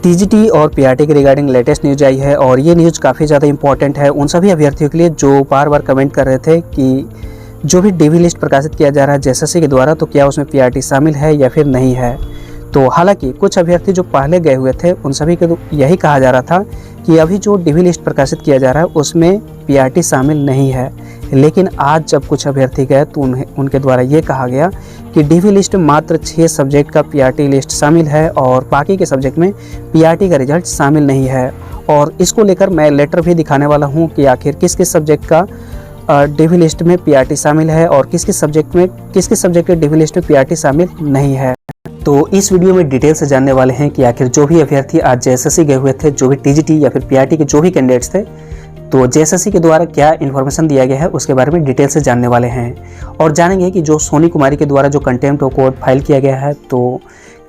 TGT और PRT के regarding latest news आई है और ये न्यूज़ काफ़ी ज़्यादा इंपॉर्टेंट है उन सभी अभ्यर्थियों के लिए जो बार बार कमेंट कर रहे थे कि जो भी डीवी लिस्ट प्रकाशित किया जा रहा है जेएसएससी के द्वारा तो क्या उसमें पीआरटी शामिल है या फिर नहीं है। तो हालांकि कुछ अभ्यर्थी जो पहले गए हुए थे उन सभी को यही कहा जा रहा था कि अभी जो डीवी लिस्ट प्रकाशित किया जा रहा है उसमें पीआरटी शामिल नहीं है, लेकिन आज जब कुछ अभ्यर्थी गए तो उनके द्वारा ये कहा गया कि डीवी लिस्ट मात्र 6 सब्जेक्ट का पीआरटी लिस्ट शामिल है और बाकी के सब्जेक्ट में पीआरटी का रिजल्ट शामिल नहीं है। और इसको लेकर मैं लेटर भी दिखाने वाला हूँ कि आखिर किस किस सब्जेक्ट का डीवी लिस्ट में पीआरटी शामिल है और किस किस सब्जेक्ट के डीवी लिस्ट में पीआरटी शामिल नहीं है। तो इस वीडियो में डिटेल से जानने वाले हैं कि आखिर जो भी अभ्यर्थी आज जेएसएससी गए हुए थे, जो भी टीजीटी या फिर पीआरटी के जो भी कैंडिडेट्स थे, तो जेएसएससी के द्वारा क्या इन्फॉर्मेशन दिया गया है उसके बारे में डिटेल से जानने वाले हैं और जानेंगे कि जो सोनी कुमारी के द्वारा जो कंटेम्प्ट ऑफ कोर्ट फाइल किया गया है तो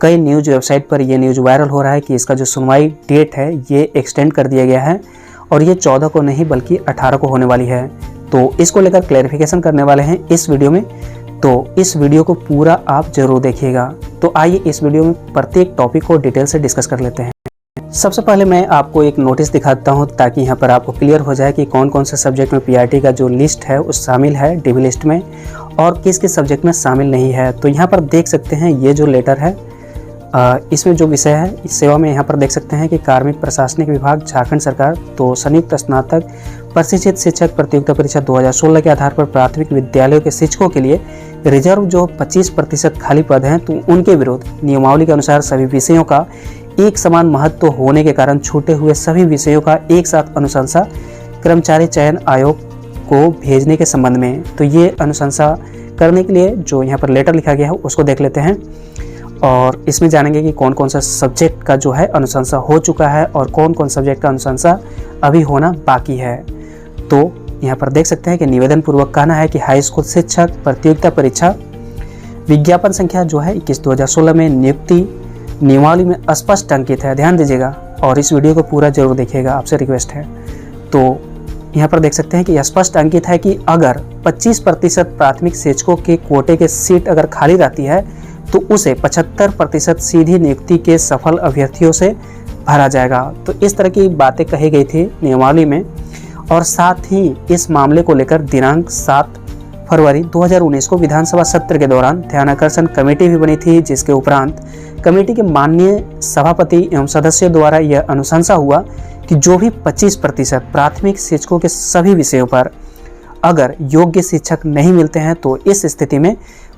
कई न्यूज़ वेबसाइट पर ये न्यूज़ वायरल हो रहा है कि इसका जो सुनवाई डेट है ये एक्सटेंड कर दिया गया है और ये 14 को नहीं बल्कि 18 को होने वाली है। तो इसको लेकर क्लैरिफिकेशन करने वाले हैं इस वीडियो में, तो इस वीडियो को पूरा आप जरूर देखिएगा। तो आइए इस वीडियो में प्रत्येक टॉपिक को डिटेल से डिस्कस कर लेते हैं। सबसे पहले मैं आपको एक नोटिस दिखाता हूं ताकि यहां पर आपको क्लियर हो जाए कि कौन कौन से सब्जेक्ट में पीआरटी का जो लिस्ट है उस शामिल है डीवी लिस्ट में और किस किस सब्जेक्ट में शामिल नहीं है। तो यहां पर देख सकते हैं ये जो लेटर है इसमें जो विषय है इस सेवा में यहाँ पर देख सकते हैं कि कार्मिक प्रशासनिक विभाग झारखंड सरकार तो संयुक्त स्नातक प्रशिक्षित शिक्षक प्रतियोगिता परीक्षा 2016 के आधार पर प्राथमिक विद्यालयों के शिक्षकों के लिए रिजर्व जो 25% खाली पद हैं तो उनके विरुद्ध नियमावली के अनुसार सभी विषयों का एक समान महत्व होने के कारण छूटे हुए सभी विषयों का एक साथ अनुशंसा कर्मचारी चयन आयोग को भेजने के संबंध में। तो ये अनुशंसा करने के लिए जो यहाँ पर लेटर लिखा गया है उसको देख लेते हैं और इसमें जानेंगे कि कौन कौन सा सब्जेक्ट का जो है अनुशंसा हो चुका है और कौन कौन सब्जेक्ट का अनुशंसा अभी होना बाकी है। तो यहाँ पर देख सकते हैं कि निवेदन पूर्वक कहना है कि हाई स्कूल शिक्षक प्रतियोगिता परीक्षा विज्ञापन संख्या जो है 21/2016 में नियुक्ति नियमावली में स्पष्ट अंकित है। ध्यान दीजिएगा और इस वीडियो को पूरा जरूर देखिएगा, आपसे रिक्वेस्ट है। तो यहाँ पर देख सकते हैं कि स्पष्ट अंकित है कि अगर 25% प्राथमिक शिक्षकों के कोटे के सीट अगर खाली रहती है तो उसे 75% सीधी नियुक्ति के सफल अभ्यर्थियों से भरा जाएगा। तो इस तरह की बातें कही गई थी नियमावली में और साथ ही इस मामले को लेकर दिनांक 7 फरवरी 2019 को विधानसभा सत्र के दौरान ध्यानाकर्षण कमेटी भी बनी थी, जिसके उपरांत कमेटी के माननीय सभापति एवं सदस्यों द्वारा यह अनुशंसा हुआ कि जो भी 25% प्राथमिक शिक्षकों के सभी विषयों पर अगर योग्य शिक्षक नहीं मिलते हैं तो इस स्थिति में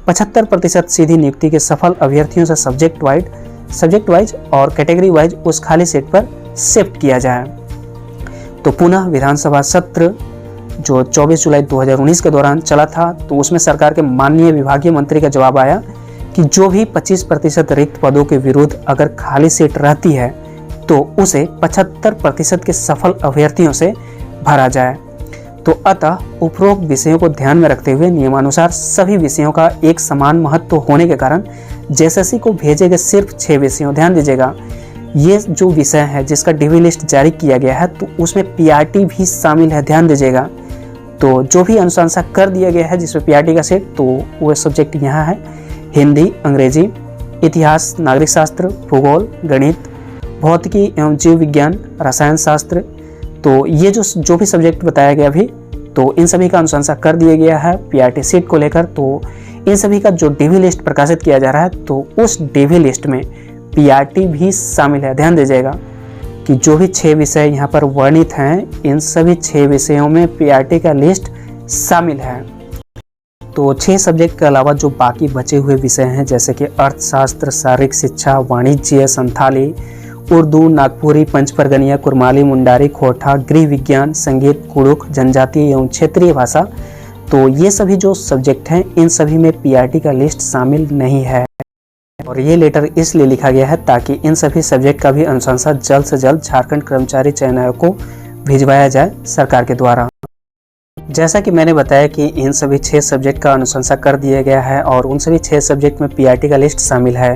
75% सीधी नियुक्ति के सफल अभ्यर्थियों से सब्जेक्ट वाइज और कैटेगरी वाइज उस खाली सीट पर शिफ्ट किया जाए। तो पुनः विधानसभा सत्र जो 24 जुलाई 2019 के दौरान चला था तो उसमें सरकार के माननीय विभागीय मंत्री का जवाब आया कि जो भी 25% रिक्त पदों के विरुद्ध अगर खाली सीट रहती है तो उसे 75% के सफल अभ्यर्थियों से भरा जाए। तो अतः उपरोक्त विषयों को ध्यान में रखते हुए नियमानुसार सभी विषयों का एक समान महत्व होने के कारण जेएसएससी को भेजे गए सिर्फ 6 विषयों, ध्यान दीजिएगा, ये जो विषय है जिसका डीवी लिस्ट जारी किया गया है तो उसमें पीआरटी भी शामिल है। ध्यान दीजिएगा, तो जो भी अनुशंसा कर दिया गया है जिसमें पीआरटी का सेट तो वो सब्जेक्ट यहाँ है हिंदी, अंग्रेजी, इतिहास, नागरिक शास्त्र, भूगोल, गणित, भौतिकी एवं जीव विज्ञान, रसायन शास्त्र। तो ये जो भी सब्जेक्ट बताया गया अभी तो इन सभी का अनुशंसा कर दिया गया है पीआरटी सीट को लेकर। तो इन सभी का जो डीवी लिस्ट प्रकाशित किया जा रहा है तो उस डीवी लिस्ट में पीआरटी भी शामिल है। ध्यान दीजिएगा कि जो भी 6 विषय यहाँ पर वर्णित हैं इन सभी 6 विषयों में पीआरटी का लिस्ट शामिल है। तो 6 सब्जेक्ट के अलावा जो बाकी बचे हुए विषय हैं जैसे कि अर्थशास्त्र, शारीरिक शिक्षा, वाणिज्य, संथाली, उर्दू, नागपुरी, पंचपरगनिया, कुरमाली, मुंडारी, खोरठा, गृह विज्ञान, संगीत, कुड़ुख, जनजातीय एवं क्षेत्रीय भाषा, तो ये सभी जो सब्जेक्ट हैं इन सभी में पीआरटी का लिस्ट शामिल नहीं है। और ये लेटर इसलिए लिखा गया है ताकि इन सभी सब्जेक्ट का भी अनुशंसा जल्द से जल्द झारखंड कर्मचारी चयन आयोग को भिजवाया जाए सरकार के द्वारा। जैसा कि मैंने बताया कि इन सभी 6 सब्जेक्ट का अनुशंसा कर दिया गया है और उन सभी 6 सब्जेक्ट में पीआरटी का लिस्ट शामिल है।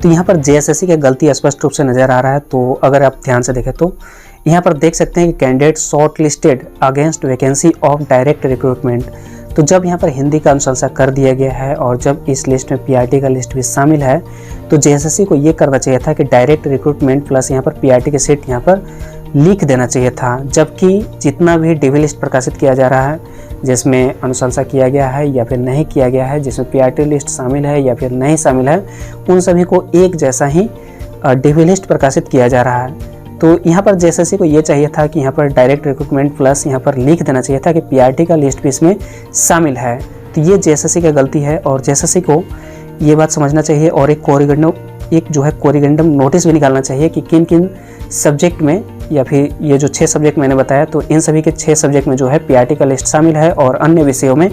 तो यहाँ पर जेएसएससी की गलती स्पष्ट रूप से नजर आ रहा है। तो अगर आप ध्यान से देखें तो यहाँ पर देख सकते हैं कि candidate short listed against vacancy of direct recruitment. तो जब यहाँ पर हिंदी का अनुशंसा कर दिया गया है और जब इस लिस्ट में पीआरटी का लिस्ट भी शामिल है, तो जेएसएससी को ये करना चाहिए था कि डायरेक्ट रिक्रूटमेंट प्लस यहाँ पर पीआरटी की सीट यहाँ पर लिख देना चाहिए था। जबकि जितना भी डीवी लिस्ट प्रकाशित किया जा रहा है, जिसमें अनुशंसा किया गया है या फिर नहीं किया गया है, जिसमें पीआरटी लिस्ट शामिल है या फिर नहीं शामिल है, उन सभी को एक जैसा ही डीवी लिस्ट प्रकाशित किया जा रहा है। तो यहाँ पर जेएसएससी को ये चाहिए था कि यहाँ पर डायरेक्ट रिक्रूटमेंट प्लस यहाँ पर लिख देना चाहिए था कि पीआरटी का लिस्ट भी इसमें शामिल है। तो ये जेएसएससी की गलती है और जेएसएससी को ये बात समझना चाहिए और एक कोरिगेंडम नोटिस भी निकालना चाहिए कि किन किन सब्जेक्ट में, या फिर ये जो 6 सब्जेक्ट मैंने बताया, तो इन सभी के 6 सब्जेक्ट में जो है पीआरटी का लिस्ट शामिल है और अन्य विषयों में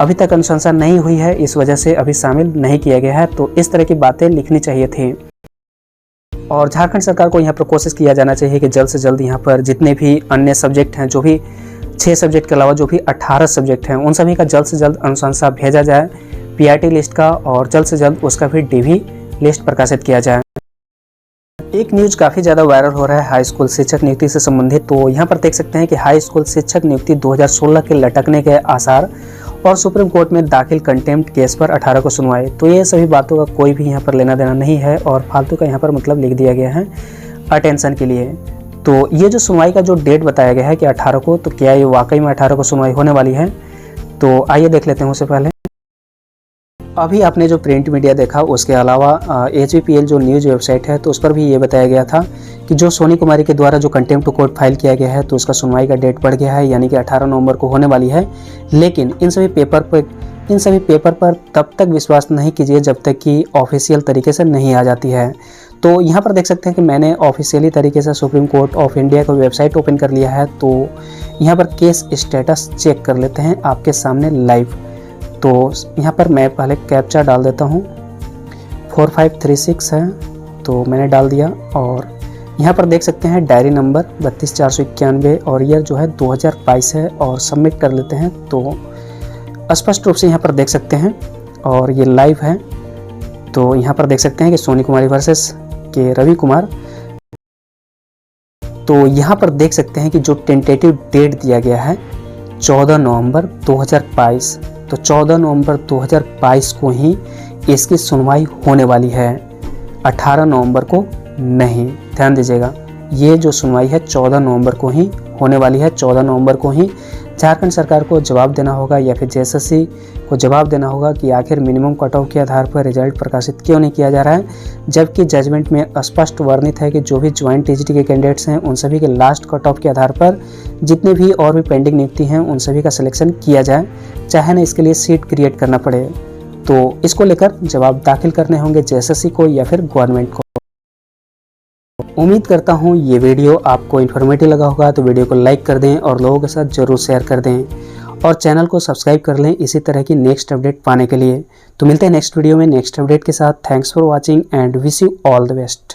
अभी तक अनुशंसा नहीं हुई है, इस वजह से अभी शामिल नहीं किया गया है। तो इस तरह की बातें लिखनी चाहिए थी। और झारखंड सरकार को यहाँ पर कोशिश किया जाना चाहिए कि जल्द से जल्द यहाँ पर जितने भी अन्य सब्जेक्ट हैं, जो भी 6 सब्जेक्ट के अलावा जो भी 18 सब्जेक्ट हैं, उन सभी का जल्द से जल्द अनुशंसा भेजा जाए पीआरटी लिस्ट का, और जल्द से जल्द उसका भी डीवी लिस्ट प्रकाशित किया जाए। एक न्यूज़ काफ़ी ज़्यादा वायरल हो रहा है हाई स्कूल शिक्षक नियुक्ति से संबंधित। तो यहाँ पर देख सकते हैं कि हाई स्कूल शिक्षक नियुक्ति 2016 के लटकने के आसार और सुप्रीम कोर्ट में दाखिल कंटेम्प्ट केस पर 18 को सुनवाई। तो ये सभी बातों का कोई भी यहाँ पर लेना देना नहीं है और फालतू का यहाँ पर मतलब लिख दिया गया है अटेंशन के लिए। तो ये जो सुनवाई का जो डेट बताया गया है कि 18 को, तो क्या ये वाकई में 18 को सुनवाई होने वाली है? तो आइए देख लेते हैं। उससे पहले अभी आपने जो प्रिंट मीडिया देखा, उसके अलावा HBPL जो न्यूज़ वेबसाइट है, तो उस पर भी ये बताया गया था कि जो सोनी कुमारी के द्वारा जो कंटेम्प्ट कोर्ट फाइल किया गया है, तो उसका सुनवाई का डेट बढ़ गया है, यानी कि 18 नवंबर को होने वाली है। लेकिन इन सभी पेपर पर तब तक विश्वास नहीं कीजिए जब तक कि ऑफिशियल तरीके से नहीं आ जाती है। तो यहाँ पर देख सकते हैं कि मैंने ऑफिशियली तरीके से सुप्रीम कोर्ट ऑफ इंडिया का वेबसाइट ओपन कर लिया है। तो यहाँ पर केस स्टेटस चेक कर लेते हैं आपके सामने लाइव। तो यहाँ पर मैं पहले कैप्चा डाल देता हूँ, 4536 है, तो मैंने डाल दिया। और यहाँ पर देख सकते हैं डायरी नंबर 32491 और ईयर जो है 2022 है, और सबमिट कर लेते हैं। तो स्पष्ट रूप से यहाँ पर देख सकते हैं और ये लाइव है। तो यहाँ पर देख सकते हैं कि सोनी कुमारी वर्सेस के रवि कुमार। तो यहाँ पर देख सकते हैं कि जो टेंटेटिव डेट दिया गया है 14 नवंबर 2022, तो 14 नवंबर 2022 को ही इसकी सुनवाई होने वाली है, 18 नवंबर को नहीं। ध्यान दीजिएगा, ये जो सुनवाई है 14 नवंबर को ही होने वाली है। 14 नवंबर को ही झारखंड सरकार को जवाब देना होगा या फिर जेएसएससी को जवाब देना होगा कि आखिर मिनिमम कट ऑफ के आधार पर रिजल्ट प्रकाशित क्यों नहीं किया जा रहा है, जबकि जजमेंट में स्पष्ट वर्णित है कि जो भी ज्वाइंट टीजीटी के कैंडिडेट्स हैं उन सभी के लास्ट कट ऑफ के आधार पर जितने भी और भी पेंडिंग नियुक्ति हैं उन सभी का सिलेक्शन किया जाए, चाहे ना इसके लिए सीट क्रिएट करना पड़े। तो इसको लेकर जवाब दाखिल करने होंगे जेएसएससी को या फिर गवर्नमेंट को। उम्मीद करता हूँ ये वीडियो आपको इन्फॉर्मेटिव लगा होगा, तो वीडियो को लाइक कर दें और लोगों के साथ जरूर शेयर कर दें और चैनल को सब्सक्राइब कर लें इसी तरह की नेक्स्ट अपडेट पाने के लिए। तो मिलते हैं नेक्स्ट वीडियो में नेक्स्ट अपडेट के साथ। Thanks for watching and wish you all the best.